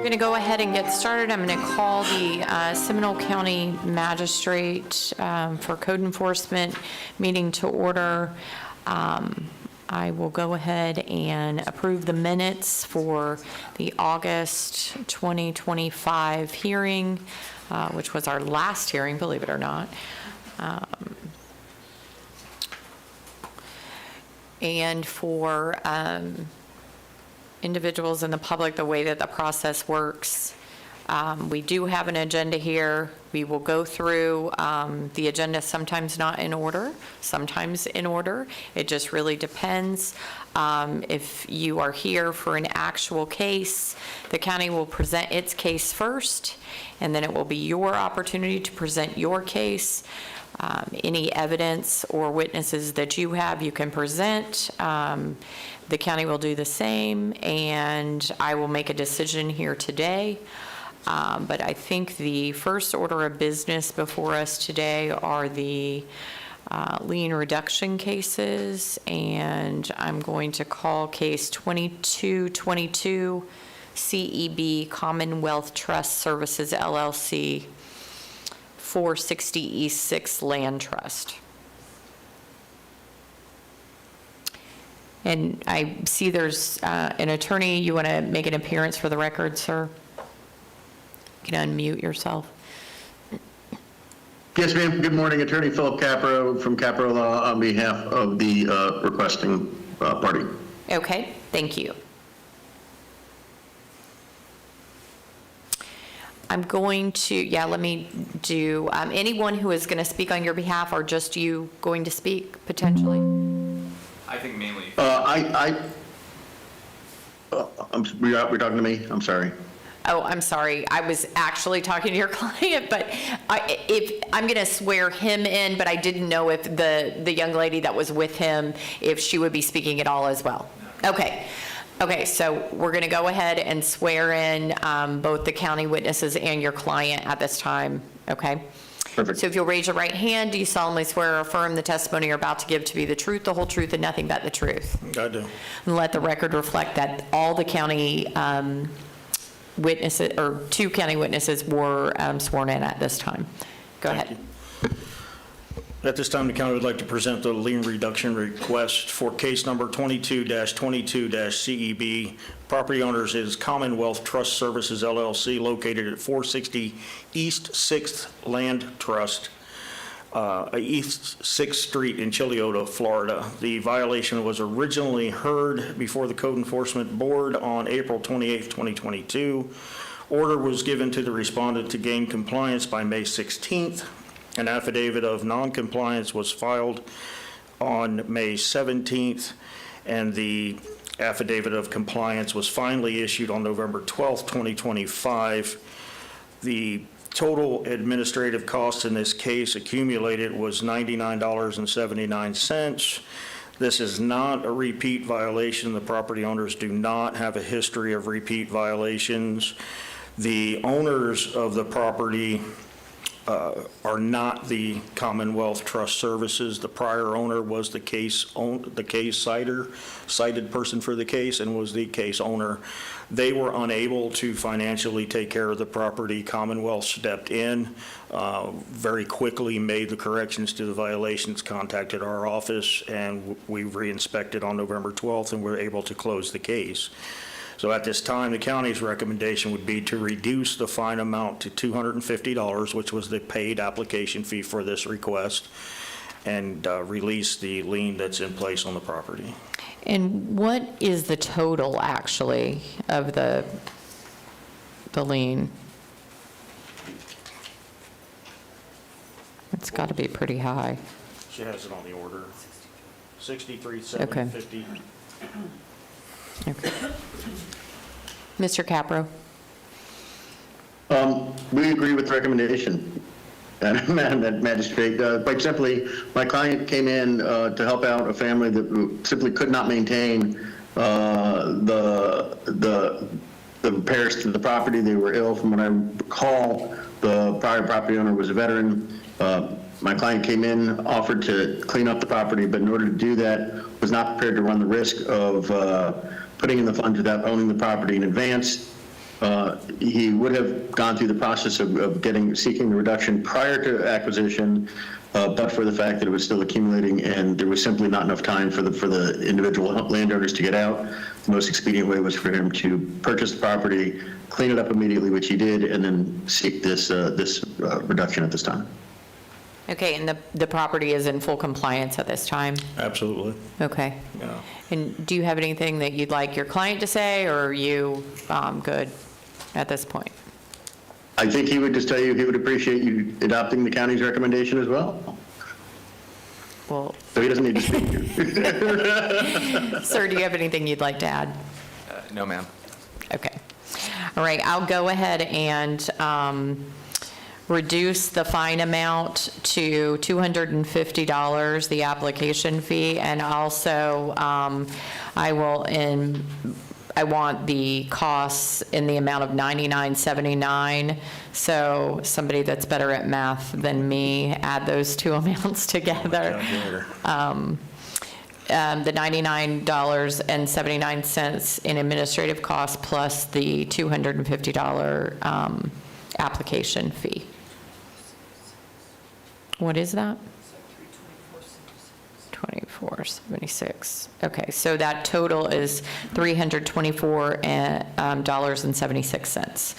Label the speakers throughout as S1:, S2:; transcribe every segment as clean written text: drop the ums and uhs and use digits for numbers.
S1: going to go ahead and get started. I'm going to call the Seminole County Magistrate for Code Enforcement meeting to order. I will go ahead and approve the minutes for the August 2025 hearing, which was our last hearing, believe it or not. And for individuals in the public, the way that the process works, we do have an agenda here. We will go through the agenda, sometimes not in order, sometimes in order. It just really depends. If you are here for an actual case, the county will present its case first, and then it will be your opportunity to present your case. Any evidence or witnesses that you have, you can present. The county will do the same, and I will make a decision here today. But I think the first order of business before us today are the lien reduction cases, and I'm going to call case 2222 CEB Commonwealth Trust Services LLC 460 East 6th Land Trust. And I see there's an attorney. You want to make an appearance for the record, sir? You can unmute yourself.
S2: Yes, ma'am. Good morning. Attorney Philip Capro from Capro Law on behalf of the requesting party.
S1: Okay, thank you. I'm going to, let me do, anyone who is going to speak on your behalf, or just you going to speak potentially?
S3: I think mainly.
S2: We're talking to me? I'm sorry.
S1: Oh, I'm sorry. I was actually talking to your client, but if I'm going to swear him in, but I didn't know if the young lady that was with him, if she would be speaking at all as well. Okay. Okay, so we're going to go ahead and swear in both the county witnesses and your client at this time, okay?
S2: Perfect.
S1: So if you'll raise your right hand, do you solemnly swear or affirm the testimony you're about to give to be the truth, the whole truth, and nothing but the truth?
S4: I do.
S1: And let the record reflect that all the county witnesses, or 2 county witnesses, were sworn in at this time. Go ahead.
S4: At this time, the county would like to present the lien reduction request for case number 22-22-CEB. Property owners is Commonwealth Trust Services LLC, located at 460 East 6th Land Trust, East 6th Street in Chiliota, Florida. The violation was originally heard before the Code Enforcement Board on April 28, 2022. Order was given to the respondent to gain compliance by May 16th. An affidavit of non-compliance was filed on May 17th, and the affidavit of compliance was finally issued on November 12th, 2025. The total administrative costs in this case accumulated was $99.79. This is not a repeat violation. The property owners do not have a history of repeat violations. The owners of the property are not the Commonwealth Trust Services. The prior owner was the case cited person for the case, and was the case owner. They were unable to financially take care of the property. Commonwealth stepped in, very quickly made the corrections to the violations, contacted our office, and we re-inspected on November 12th, and were able to close the case. So at this time, the county's recommendation would be to reduce the fine amount to $250, which was the paid application fee for this request, and release the lien that's in place on the property.
S1: And what is the total, actually, of the lien? It's got to be pretty high.
S4: She has it on the order. 63,750.
S1: Okay. Mr. Capro.
S2: We agree with the recommendation, Madam Magistrate. Quite simply, my client came in to help out a family that simply could not maintain the repairs to the property. They were ill. From what I recall, the prior property owner was a veteran. My client came in, offered to clean up the property, but in order to do that, was not prepared to run the risk of putting in the funds without owning the property in advance. he would have gone through the process of seeking the reduction prior to acquisition, but for the fact that it was still accumulating and there was simply not enough time for the individual landowners to get out. The most expedient way was for him to purchase the property, clean it up immediately, which he did, and then seek this reduction at this time.
S1: Okay, and the property is in full compliance at this time?
S4: Absolutely.
S1: Okay.
S4: Yeah.
S1: And do you have anything that you'd like your client to say, or are you good at this point?
S2: I think he would just tell you he would appreciate you adopting the county's recommendation as well.
S1: Well,
S2: So he doesn't need to speak here.
S1: sir, do you have anything you'd like to add?
S3: No, ma'am.
S1: Okay. All right, I'll go ahead and reduce the fine amount to $250, the application fee, and also I want the costs in the amount of $99.79. So somebody that's better at math than me, add those two amounts together. The $99.79 in administrative costs plus the $250 application fee. What is that? $24.76. Okay, so that total is $324.76.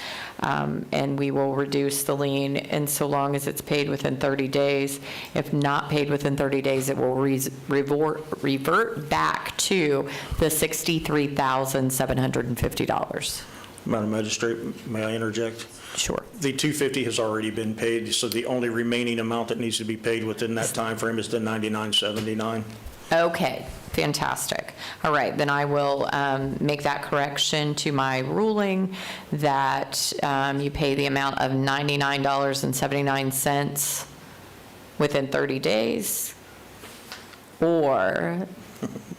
S1: And we will reduce the lien, and so long as it's paid within 30 days. If not paid within 30 days, it will revert back to the $63,750.
S4: Madam Magistrate, may I interject?
S1: Sure.
S4: The $250 has already been paid, so the only remaining amount that needs to be paid within that time frame is the $99.79.
S1: Okay, fantastic. All right, then I will make that correction to my ruling that you pay the amount of $99.79 within 30 days, or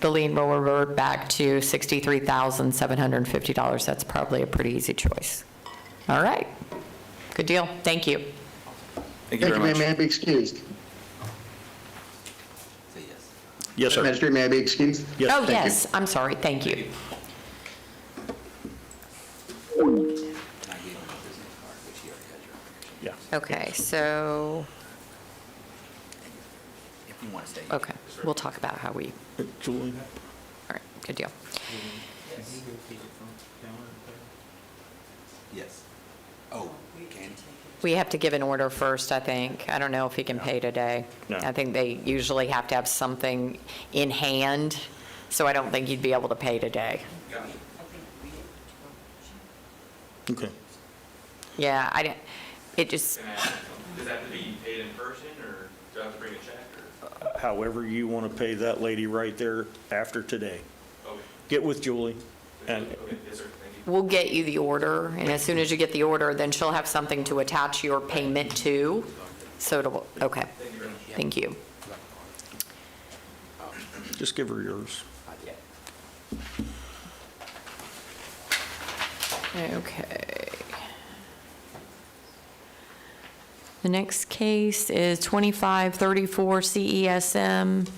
S1: the lien will revert back to $63,750. That's probably a pretty easy choice. All right, good deal. Thank you.
S3: Thank you very much.
S2: May I be excused?
S4: Yes, sir.
S2: Magistrate, may I be excused?
S4: Yes,
S1: Oh,
S2: thank you.
S1: yes, I'm sorry, thank you.
S4: Yeah.
S1: Okay, so,
S5: If you want to stay.
S1: okay, we'll talk about how we,
S4: Julie?
S1: all right, good deal.
S5: Yes. Oh, can.
S1: We have to give an order first, I think. I don't know if he can pay today.
S4: No.
S1: I think they usually have to have something in hand, so I don't think you'd be able to pay today.
S4: Okay.
S1: Yeah, it just,
S3: Can I ask, does that have to be paid in person, or do I have to bring a check, or?
S4: However you want to pay that lady right there after today.
S3: Okay.
S4: Get with Julie, and
S3: Okay, yes, sir, thank you.
S1: we'll get you the order, and as soon as you get the order, then she'll have something to attach your payment to. So it'll, okay,
S3: Thank you very much.
S1: thank you.
S4: just give her yours.
S1: Okay. The next case is 2534 CESM,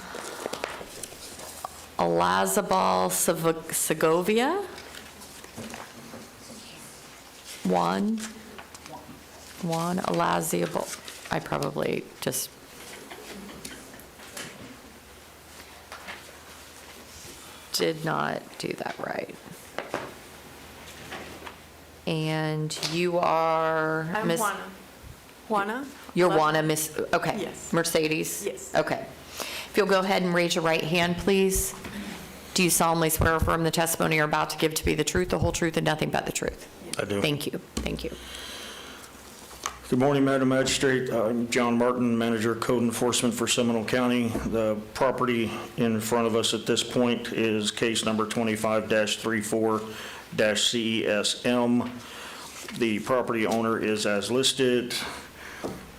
S1: Elazabal Segovia. Juan Elazabal, I probably just did not do that right. And you are
S6: I'm
S1: Miss.
S6: Juana. Juana?
S1: You're
S6: Love-
S1: Juana, Miss, okay.
S6: Yes.
S1: Mercedes?
S6: Yes.
S1: Okay. If you'll go ahead and raise your right hand, please. Do you solemnly swear or affirm the testimony you're about to give to be the truth, the whole truth, and nothing but the truth?
S4: I do.
S1: Thank you, thank you.
S4: Good morning, Madam Magistrate. I'm John Martin, Manager of Code Enforcement for Seminole County. The property in front of us at this point is case number 25-34-CESM. The property owner is as listed.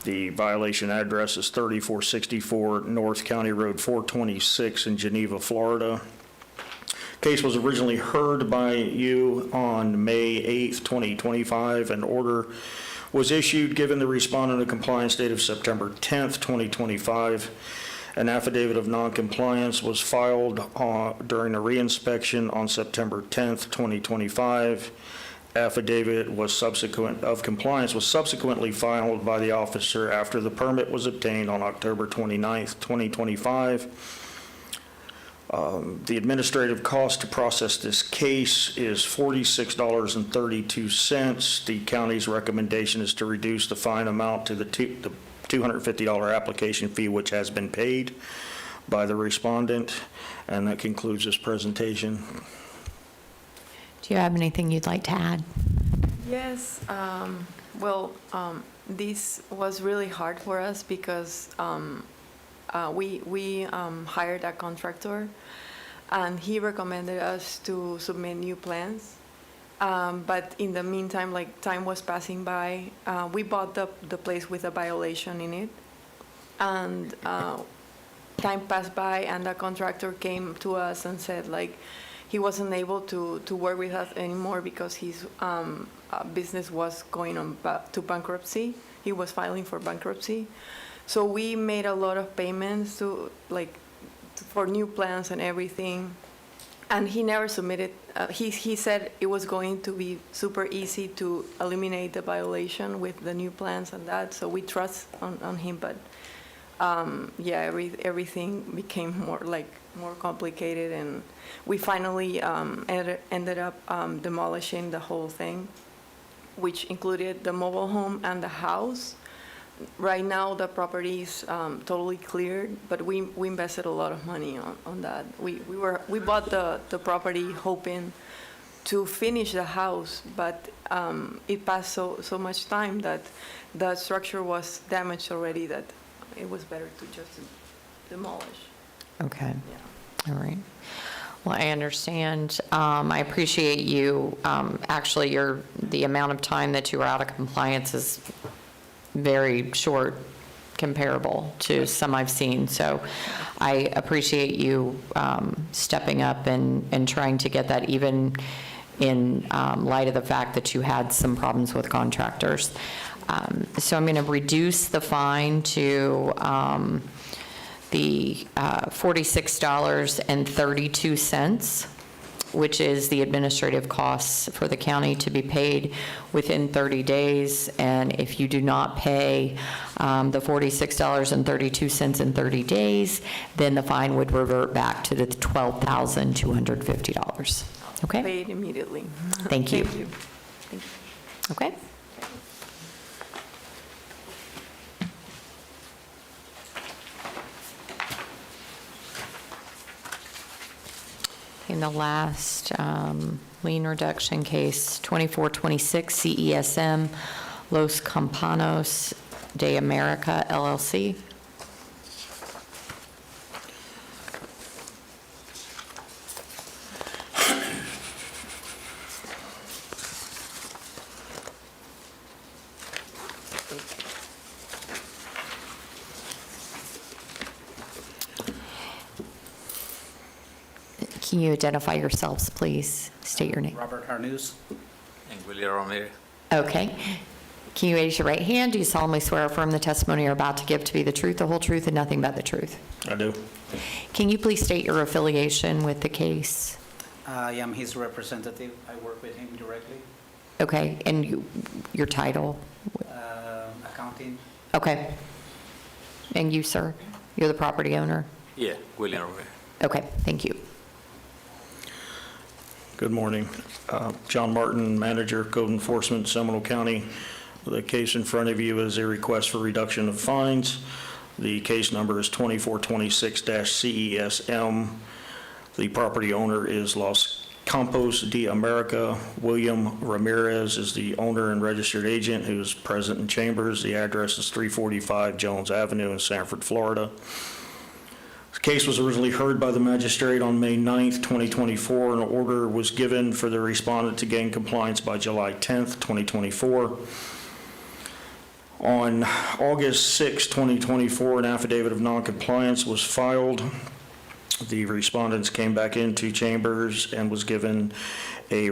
S4: The violation address is 3464 North County Road 426 in Geneva, Florida. Case was originally heard by you on May 8th, 2025. An order was issued giving the respondent a compliance date of September 10th, 2025. An affidavit of noncompliance was filed during a reinspection on September 10th, 2025. affidavit of compliance was subsequently filed by the officer after the permit was obtained on October 29th, 2025. The administrative cost to process this case is $46.32. The county's recommendation is to reduce the fine amount to the $250 application fee, which has been paid by the respondent. And that concludes this presentation.
S1: Do you have anything you'd like to add?
S6: Yes, this was really hard for us because we hired a contractor, and he recommended us to submit new plans. But in the meantime, like, time was passing by. We bought the place with a violation in it, and time passed by, and the contractor came to us and said, like, he wasn't able to work with us anymore because his business was going on to bankruptcy. He was filing for bankruptcy. So we made a lot of payments for new plans and everything. And he never submitted, he said it was going to be super easy to eliminate the violation with the new plans and that. So we trust on him, but everything became more complicated, and we finally ended up demolishing the whole thing, which included the mobile home and the house. Right now, the property is totally cleared, but we invested a lot of money on that. We bought the property hoping to finish the house, but it passed so much time that the structure was damaged already that it was better to just demolish.
S1: Okay.
S6: Yeah.
S1: All right. Well, I understand. I appreciate you. Actually, the amount of time that you were out of compliance is very short comparable to some I've seen. So I appreciate you stepping up and trying to get that, even in light of the fact that you had some problems with contractors. So I'm going to reduce the fine to the $46.32, which is the administrative costs for the county to be paid within 30 days. And if you do not pay the $46.32 in 30 days, then the fine would revert back to the $12,250. Okay?
S6: Pay it immediately.
S1: Thank you.
S6: Thank you.
S1: Okay? In the last lien reduction case, 2426 CESM Los Campanos de America LLC. Can you identify yourselves, please? State your name.
S5: Robert Harnus.
S3: And Willie Romero.
S1: Okay. Can you raise your right hand? Do you solemnly swear or affirm the testimony you're about to give to be the truth, the whole truth, and nothing but the truth?
S4: I do.
S1: Can you please state your affiliation with the case?
S5: I am his representative. I work with him directly.
S1: Okay, and your title?
S5: Accounting.
S1: Okay. And you, sir? You're the property owner?
S3: Yeah, William Romero.
S1: Okay, thank you.
S4: Good morning. John Martin, Manager, Code Enforcement, Seminole County. The case in front of you is a request for reduction of fines. The case number is 2426-CESM. The property owner is Los Campos de America. William Ramirez is the owner and registered agent who is present in chambers. The address is 345 Jones Avenue in Sanford, Florida. The case was originally heard by the magistrate on May 9th, 2024. An order was given for the respondent to gain compliance by July 10th, 2024. On August 6, 2024, an affidavit of noncompliance was filed. The respondents came back into chambers and was given a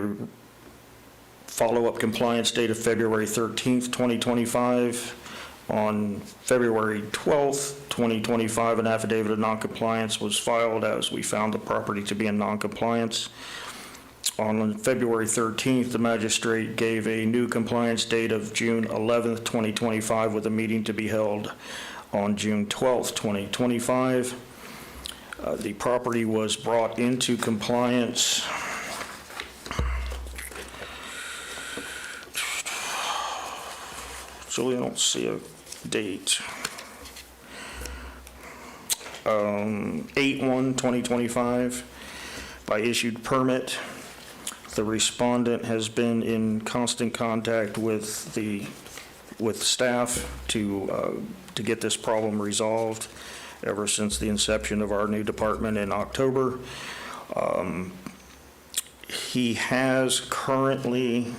S4: follow-up compliance date of February 13th, 2025. On February 12th, 2025, an affidavit of noncompliance was filed as we found the property to be in noncompliance. On February 13th, the magistrate gave a new compliance date of June 11th, 2025, with a meeting to be held on June 12th, 2025. The property was brought into compliance Julie, I don't see a date. 8/1/2025 by issued permit. The respondent has been in constant contact with staff to get this problem resolved ever since the inception of our new department in October. He has currently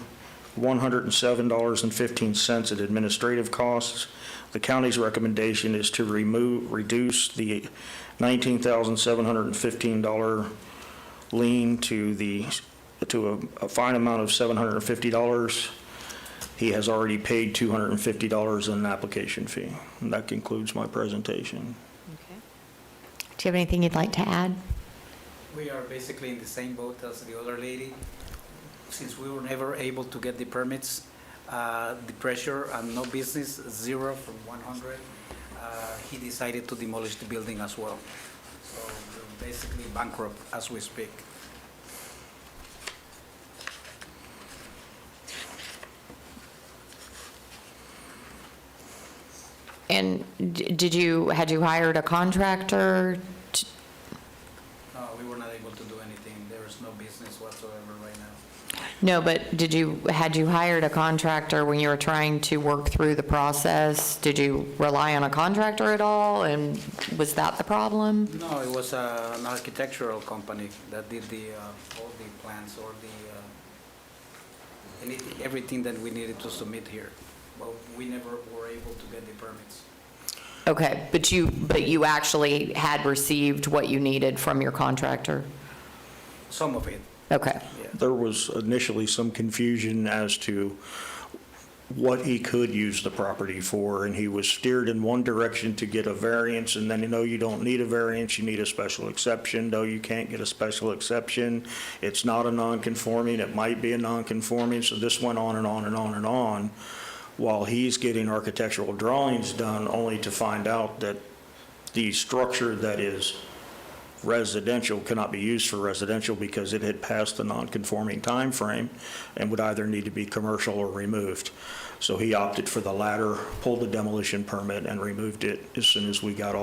S4: $107.15 in administrative costs. The county's recommendation is to reduce the $19,715 lien to a fine amount of $750. He has already paid $250 in an application fee. And that concludes my presentation.
S1: Okay. Do you have anything you'd like to add?
S5: We are basically in the same boat as the other lady. Since we were never able to get the permits, the pressure and no business, 0 from 100, he decided to demolish the building as well. So we're basically bankrupt as we speak.
S1: And had you hired a contractor?
S5: No, we were not able to do anything. There is no business whatsoever right now.
S1: No, but had you hired a contractor when you were trying to work through the process? Did you rely on a contractor at all, and was that the problem?
S5: No, it was an architectural company that did all the plans or everything that we needed to submit here. Well, we never were able to get the permits.
S1: Okay, but you actually had received what you needed from your contractor?
S5: Some of it,
S1: Okay.
S5: yeah.
S4: There was initially some confusion as to what he could use the property for, and he was steered in one direction to get a variance, and then, you don't need a variance, you need a special exception. No, you can't get a special exception. It's not a non-conforming, it might be a non-conforming, so this went on and on and on and on, while he's getting architectural drawings done, only to find out that the structure that is residential cannot be used for residential because it had passed the non-conforming time frame and would either need to be commercial or removed. So he opted for the latter, pulled the demolition permit, and removed it as soon as we got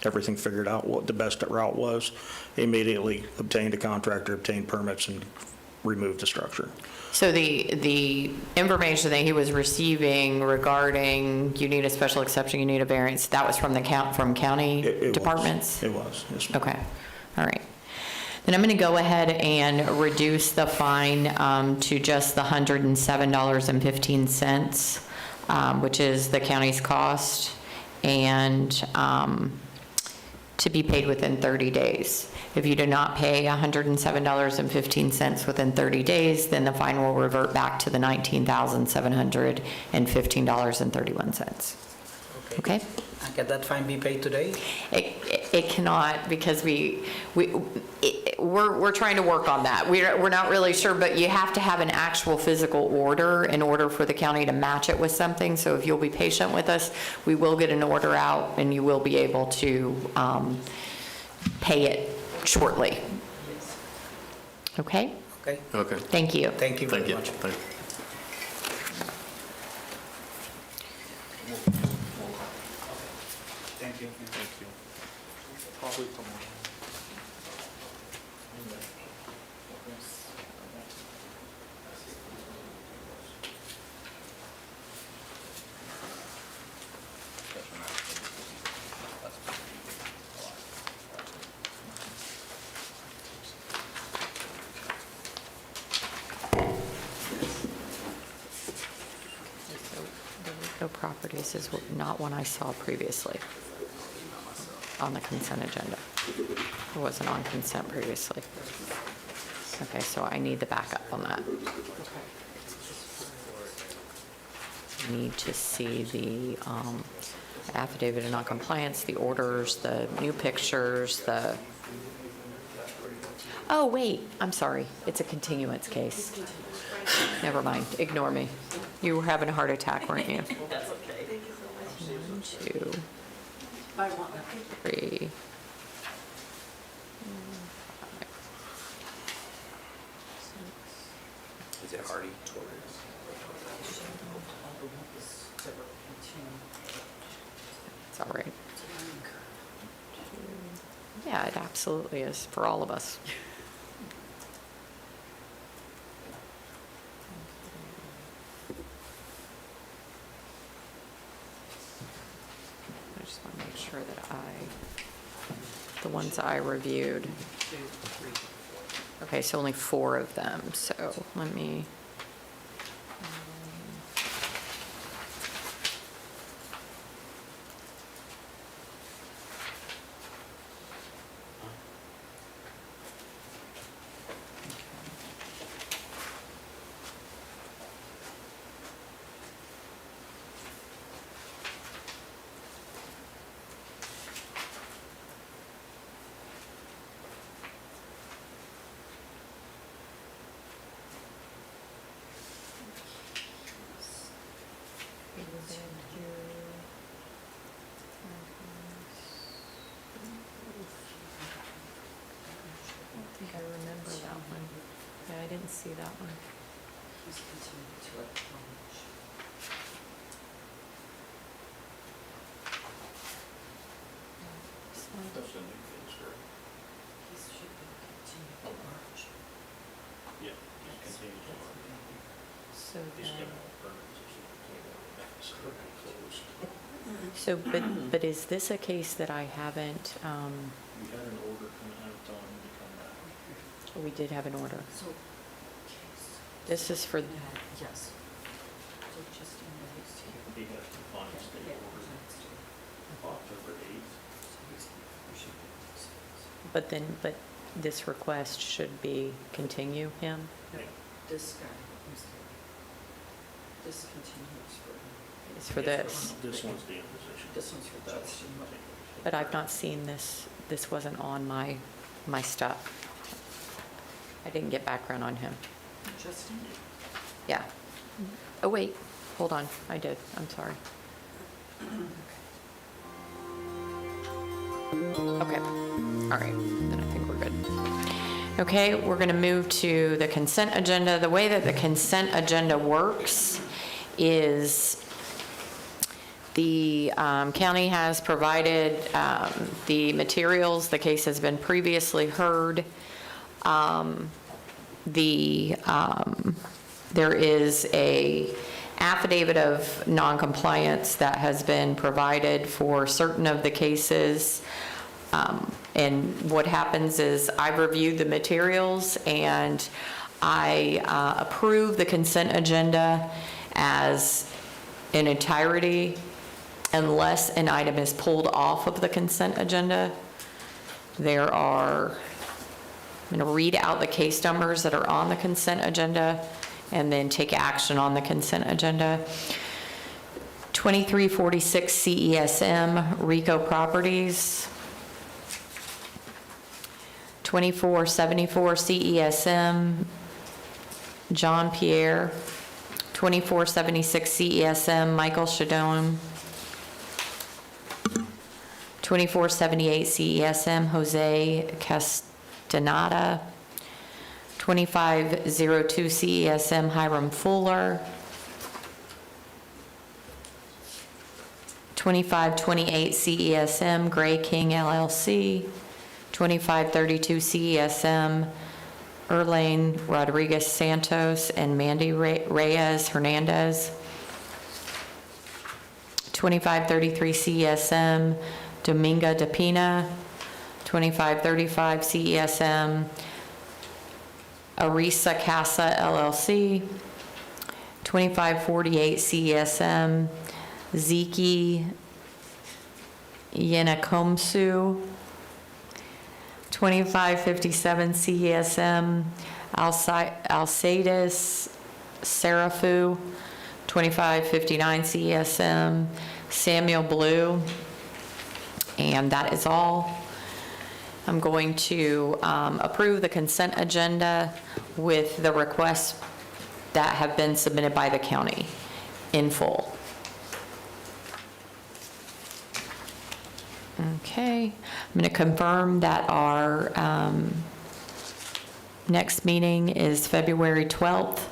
S4: everything figured out, what the best route was. He immediately obtained a contractor, obtained permits, and removed the structure.
S1: So the information that he was receiving regarding you need a special exception, you need a variance, that was from county
S4: It
S1: departments?
S4: It was, yes, ma'am.
S1: Okay, all right. Then I'm going to go ahead and reduce the fine to just the $107.15, which is the county's cost, and to be paid within 30 days. If you do not pay $107.15 within 30 days, then the fine will revert back to the $19,715.31. Okay?
S5: And can that fine be paid today?
S1: It cannot, because we're trying to work on that. We're not really sure, but you have to have an actual physical order in order for the county to match it with something. So if you'll be patient with us, we will get an order out and you will be able to pay it shortly. Okay?
S5: Okay,
S7: Okay.
S1: Thank you.
S5: thank you
S7: Thank
S5: very
S7: you.
S5: much.
S7: Thank you.
S5: Thank you.
S1: The Rico Properties is not one I saw previously on the consent agenda. It wasn't on consent previously. Okay, so I need the backup on that. Need to see the affidavit of noncompliance, the orders, the new pictures, Oh, wait, I'm sorry. It's a continuance case. Never mind, ignore me. You were having a heart attack, weren't you?
S7: That's okay.
S1: 1, 2,
S7: I want
S1: 3.
S3: Is it Hardy?
S1: It's all right. Yeah, it absolutely is for all of us. I just want to make sure that the ones I reviewed. Okay, so only 4 of them, so let me. I think I remember that one. Yeah, I didn't see that one.
S7: He's continuing to acknowledge.
S1: This one.
S3: That's the new things, right?
S7: He should be continuing to march.
S3: Yeah. Just continue to work.
S1: So
S3: He's
S1: then,
S3: getting all permits and shit. So they're gonna close.
S1: so, but is this a case that I haven't,
S4: We had an order coming out telling him to come back.
S1: we did have an order?
S7: So, case.
S1: This is for,
S7: Yes. So just in case here.
S4: He has the final state order October 8th.
S1: but this request should be continue him?
S7: No, this guy, who's here. This continues for him.
S1: It's for this.
S4: This one's the imposition.
S7: This one's for Justin.
S1: But I've not seen this, this wasn't on my stuff. I didn't get background on him.
S7: Justin?
S1: Yeah. Oh, wait, hold on, I did, I'm sorry. Okay, all right, then I think we're good. Okay, we're going to move to the consent agenda. The way that the consent agenda works is the county has provided the materials. The case has been previously heard. There is a affidavit of noncompliance that has been provided for certain of the cases. And what happens is I've reviewed the materials and I approve the consent agenda as in entirety unless an item is pulled off of the consent agenda. There are, I'm going to read out the case numbers that are on the consent agenda and then take action on the consent agenda. 2346 CESM, Rico Properties. 2474 CESM, John Pierre. 2476 CESM, Michael Shadone. 2478 CESM, Jose Castaneda. 2502 CESM, Hiram Fuller. 2528 CESM, Gray King LLC. 2532 CESM, Erlane Rodriguez Santos and Mandy Reyes Hernandez. 2533 CESM, Dominga De Pina. 2535 CESM, Arisa Casa LLC. 2548 CESM, Ziki Yenakomsu. 2557 CESM, Alcides Serafu. 2559 CESM, Samuel Blue. And that is all. I'm going to approve the consent agenda with the requests that have been submitted by the county in full. Okay, I'm going to confirm that our next meeting is February 12th,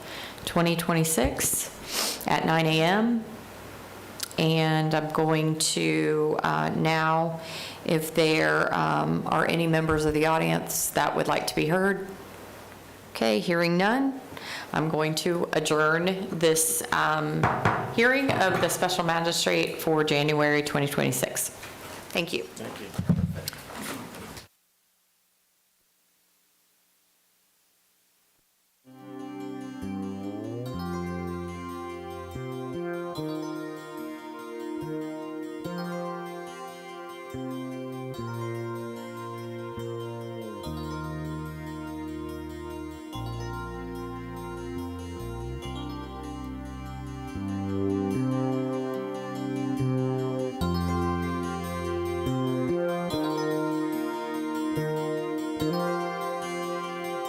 S1: 2026 at 9 a.m. And I'm going to now, if there are any members of the audience that would like to be heard. Okay, hearing none, I'm going to adjourn this hearing of the special magistrate for January 2026. Thank you.
S4: Thank you.
S8: Thank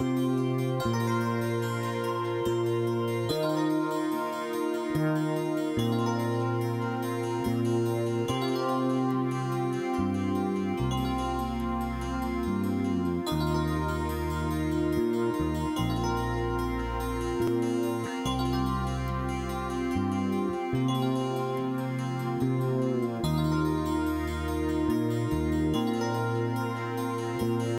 S8: you.